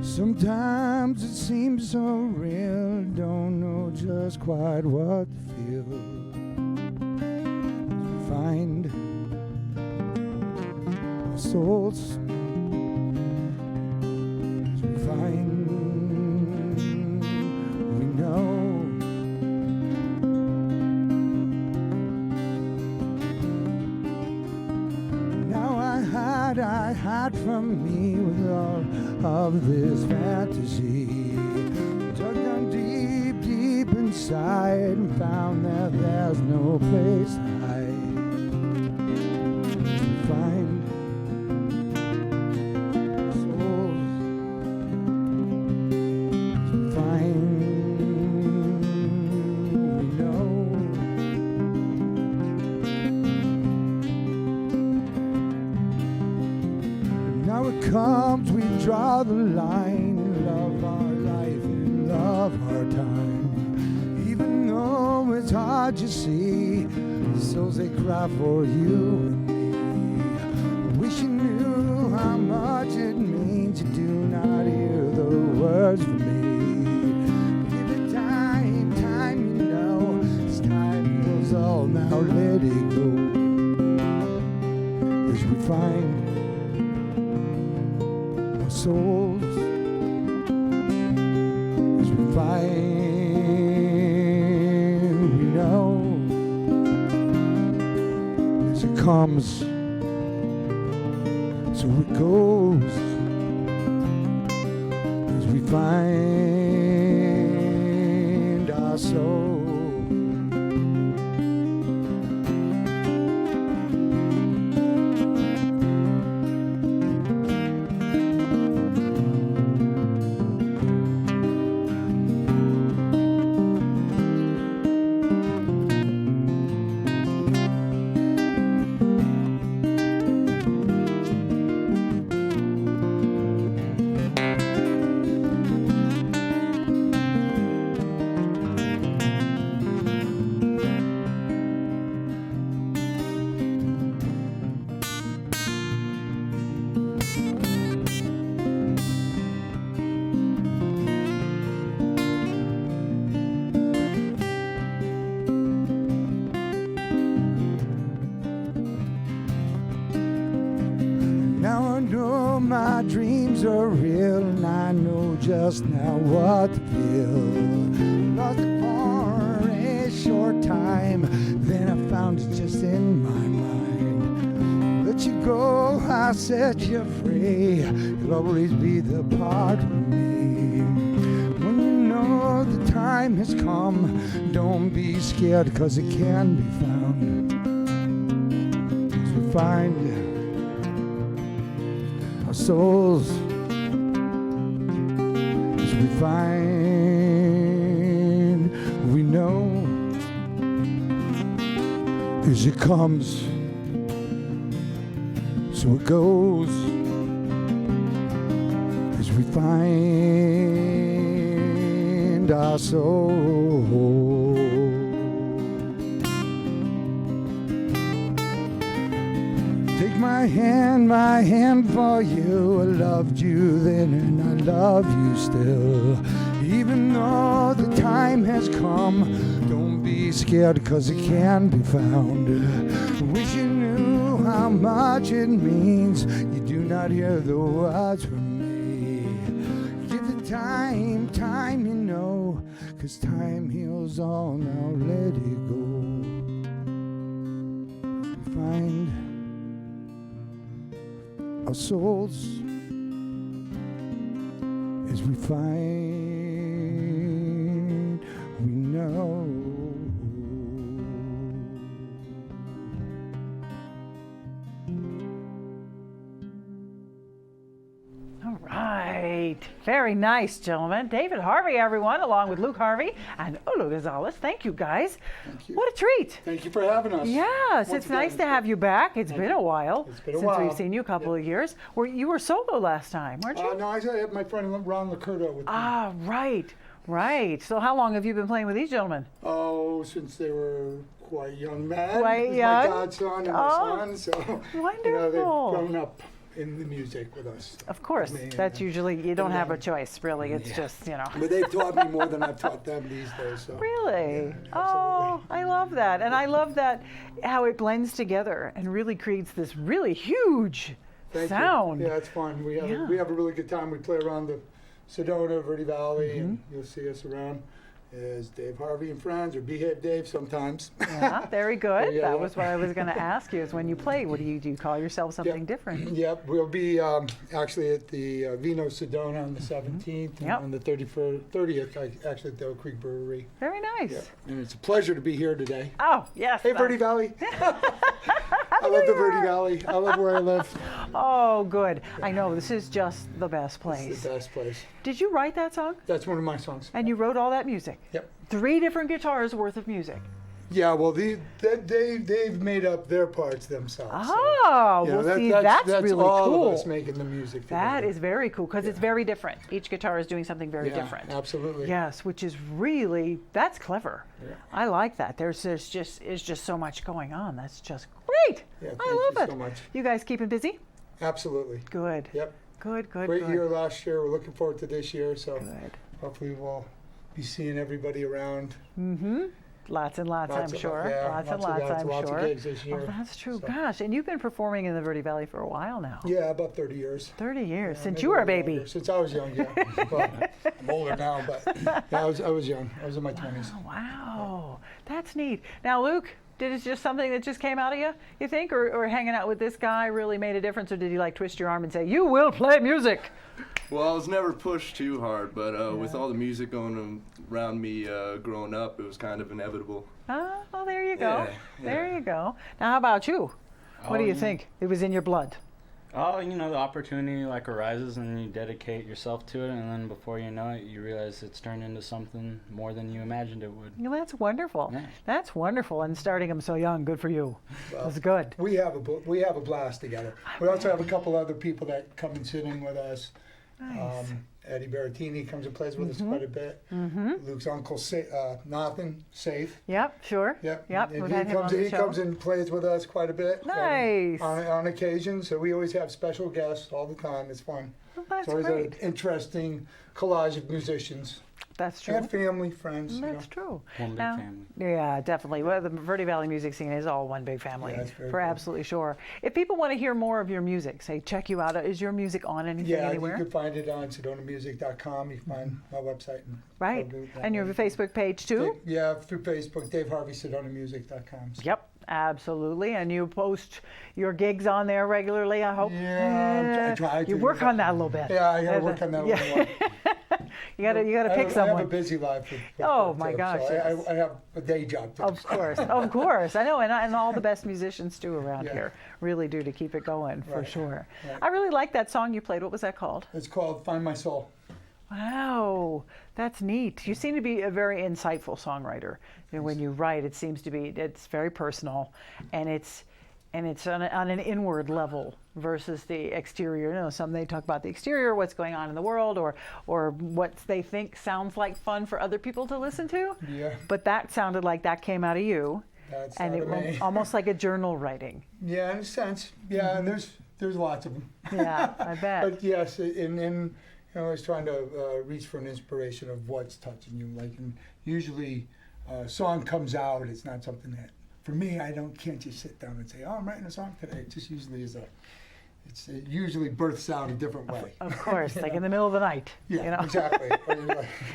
Sometimes it seems so real, don't know just quite what to feel. As we find our souls, as we find we know. could I hide from me with all of this fantasy? Dug down deep, deep inside and found that there's no place to hide. Find souls, find we know. Now it comes, we draw the line and love our life and love our time. Even though it's hard to see, the souls they cry for you and me. Wish you knew how much it means. You do not hear the words from me. Give it time, time, you know. This time goes all, now let it go. As we find our souls, as we find, we know. As it comes, so it goes. As we find our soul. Now I know my dreams are real, and I know just now what to feel. Lost it for a short time, then I found it just in my mind. Let you go, I set you free. You'll always be the part of me. When you know the time has come, don't be scared, 'cause it can be found. As we find our souls, as we find, we know. As it comes, so it goes. As we find our soul. Take my hand for you. I loved you then and I love you still. Even though the time has come, don't be scared, 'cause it can be found. Wish you knew how much it means. You do not hear the words from me. Give it time, time, you know, 'cause time heals all, now let it go. Find our souls as we find, we know. All right. Very nice, gentlemen. David Harvey, everyone, along with Luke Harvey and Olu Gonzalez. Thank you, guys. Thank you. What a treat. Thank you for having us. Yes, Once it's nice again. to have you back. It's been a while It's been a since while. we've seen you a couple of years. You were solo last time, weren't you? No, I had my friend Ron Lacurdo with me. Ah, right, right. So how long have you been playing with these gentlemen? Oh, since they were quite young men. Quite It was young? My godson and my son, so wonderful. they've grown up in the music with us. Of course, that's usually, you don't have a choice, really. It's Yeah. just, But they've taught me more than I've taught them these days. So. Really? Oh, I love that. And I love that how it blends together and really creates this really huge Thank sound. You. Yeah, it's fun. We have a really good time. We play around the Sedona, Verde Valley, and you'll see us around. is Dave Harvey and Friends, or Behave Dave sometimes. Yeah, very good. Yeah, that was what I was going to ask you, is when you play, what do you call yourself something different? Yep, we'll be actually at the Vino Sedona on the 17th, and on the 30th, actually at the Oak Creek Brewery. Very nice. Yep. And it's a pleasure to be here today. Oh, yes. Hey, Verde Valley. I love the Verde Valley. I love where I live. Oh, good. I know, this is just the best place. It's the best place. Did you write that song? That's one of my songs. And you wrote all that music? Yep. 3 different guitars worth of music. Yeah, well, they've made up their parts themselves. Oh, so, well, see, that's really all cool. Of us making the music together. That is very cool, because it's very different. Each guitar is doing something very different. Absolutely. Yes, which is really, that's clever. Yeah. I like that. There's just so much going on. That's just great. Yeah, I love it. So much. You guys keeping busy? Absolutely. Good. Yep. Good. Great year last year. We're looking forward to this year. So good. Hopefully we'll be seeing everybody around. Mm-hmm. Lots and lots, I'm sure. Yeah, lots and lots, I'm lots sure. of gigs this year. Oh, that's true. So. Gosh, and you've been performing in the Verde Valley for a while now. Yeah, about 30 years. 30 years, yeah, since you were a baby. Longer. Since I was young, yeah. Well, I'm older now, but yeah, I was young. I was in my 20s. Wow, that's neat. Now, Luke, did it just something that just came out of you think? Or hanging out with this guy really made a difference? Or did he like twist your arm and say, you will play music? Well, I was never pushed too hard, but with all the music going around me growing up, it was kind of inevitable. Oh, well, there you go. Yeah. There you go. Now, how about you? What do you think? It was in your blood. Oh, the opportunity arises and you dedicate yourself to it, and then before you know it, you realize it's turned into something more than you imagined it would. Well, that's wonderful. Yeah. That's wonderful. And starting them so young, good for you. Well, that's good. We have a blast together. We also have a couple other people that come and sit in with us. Nice. Eddie Berrettini comes and plays with us quite a bit. Luke's uncle, Nathan, Safe. Yep, sure. Yep. And he comes and plays with us quite a bit. Nice. On occasion, so we always have special guests all the time. It's fun. Well, that's it's always great. an interesting collage of musicians. That's true. And family, friends. That's true. One big family. Yeah, definitely. Well, the Verde Valley music scene is all one big family, Yeah, that's very for cool. absolutely sure. If people want to hear more of your music, say check you out, is your music on anything anywhere? You can find it on SEDONAmusic.com. You can find my website. Right. And you have a Facebook page too? Yeah, through Facebook, Dave Harvey, SEDONAmusic.com. So. Yep, absolutely. And you post your gigs on there regularly, I hope? Yeah, I try to. You work on that a little bit. Yeah, I got to work on that a little more. You gotta pick someone. I have a busy life. Oh my gosh! So Yes. I have a day job too. Of course, of course. I know, and all the best musicians do around Yeah. here really do to keep it going for Right. sure. Right. I really like that song you played. What was that called? It's called Find My Soul. Wow, that's neat. You seem to be a very insightful songwriter. When you write, it seems to be it's very personal, and it's on an inward level versus the exterior. Some they talk about the exterior, what's going on in the world, or what they think sounds like fun for other people to listen to. Yeah. But that sounded like that came out of you, That's and out it of was me. almost like a journal writing. Yeah, in a sense. Yeah, and there's lots of them. Yeah, I bet. But yes, and I was trying to reach for an inspiration of what's touching you. And usually, a song comes out. It's not something that, for me, can't just sit down and say, oh, I'm writing a song today. It just usually it usually births out a different way. Of course, like in the middle of the night. Yeah, exactly.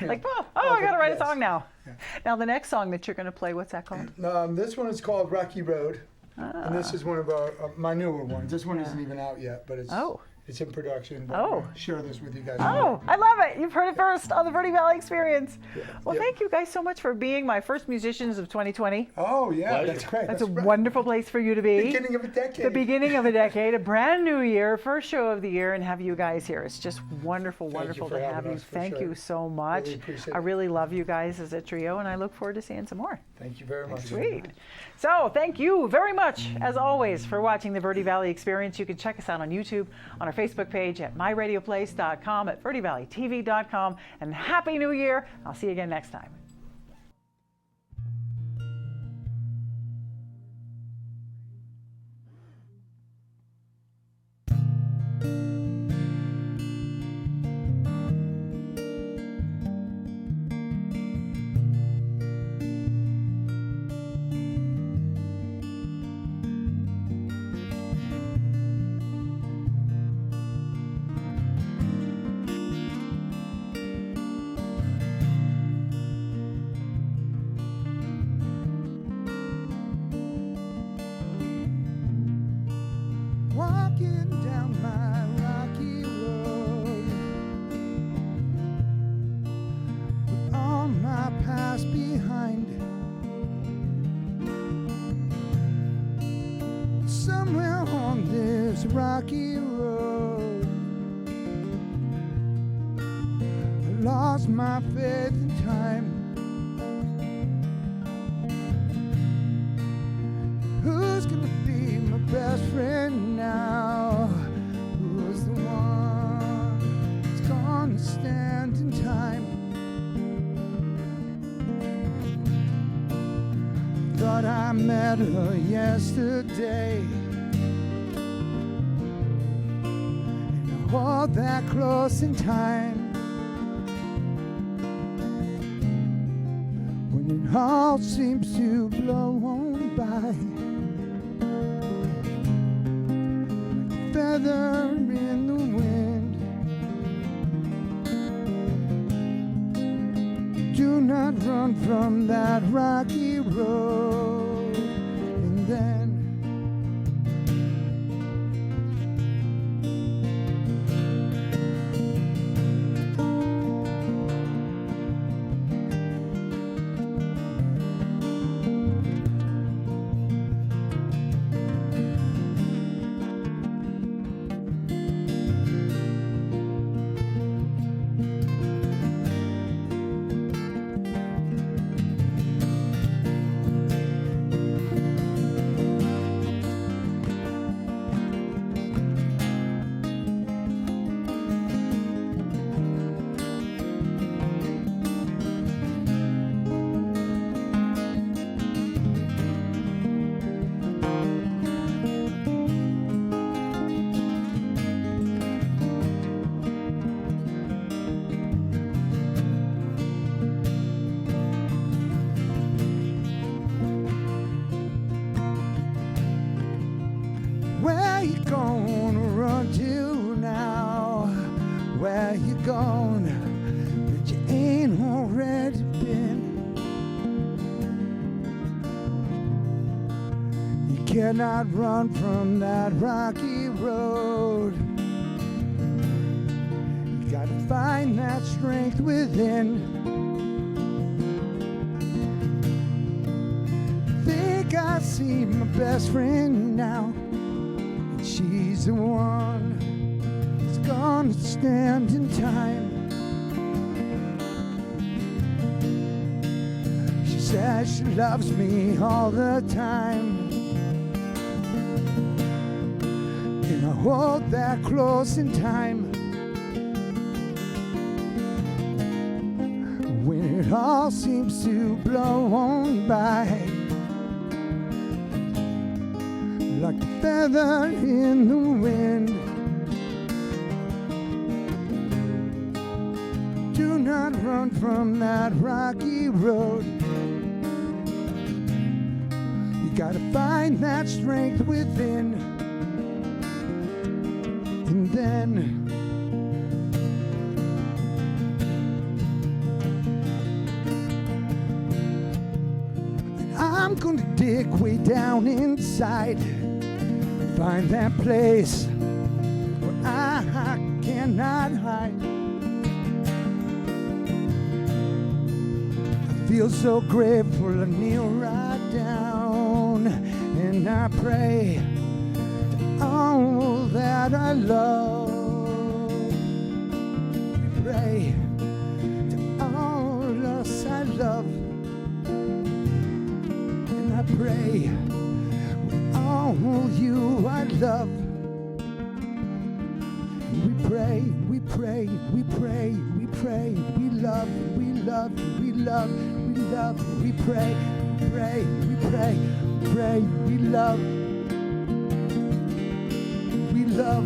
Like, I got to write a yes. song now. Yeah. Now the next song that you're going to play, what's that called? This one is called Rocky Road, and this is one of my newer ones. This one isn't even out yet, but it's in production. But I'll share this with you guys. Oh, I love it. You've heard it first on the Verde Valley Experience. Yeah. Well, thank you guys so much for being my first musicians of 2020. Oh, yeah, that's great. That's a wonderful place for you to be. Beginning of a decade. The beginning of a decade, a brand new year, first show of the year, and have you guys here. It's just wonderful, wonderful for to have having you. us, for Thank sure. you so much. Really appreciate I it. really love you guys as a trio, and I look forward to seeing some more. Thank you very much. Sweet. So thank you very much, as always, for watching the Verde Valley Experience. You can check us out on YouTube, on our Facebook page, at myradioplace.com, at verdevalleytv.com, and Happy New Year. I'll see you again next time. walking down my rocky road with all my past behind. Somewhere on this rocky road, I lost my faith in time. Who's gonna be my best friend now? Who's the one that's gonna stand in time? Thought I met her yesterday, and I hold that close in time. When it all seems to blow on by, feather in the wind. Do not run from that rocky road. And then where you gonna run to now? Where you gone that you ain't already been? You cannot run from that rocky road. You gotta find that strength within. Think I see my best friend now. She's the one that's gonna stand in time. She says she loves me all the time, and I hold that close in time. When it all seems to blow on by, like a feather in the wind. Do not run from that rocky road. You gotta find that strength within. And then I'm gonna dig way down inside, find that place where I cannot hide. I feel so grateful, I kneel right down and I pray to all that I love. Pray to all us I love, and I pray all you I love. We pray, we pray, we pray, we pray, we love, we love, we love, we love, we pray, pray, we pray, pray, we love, we love.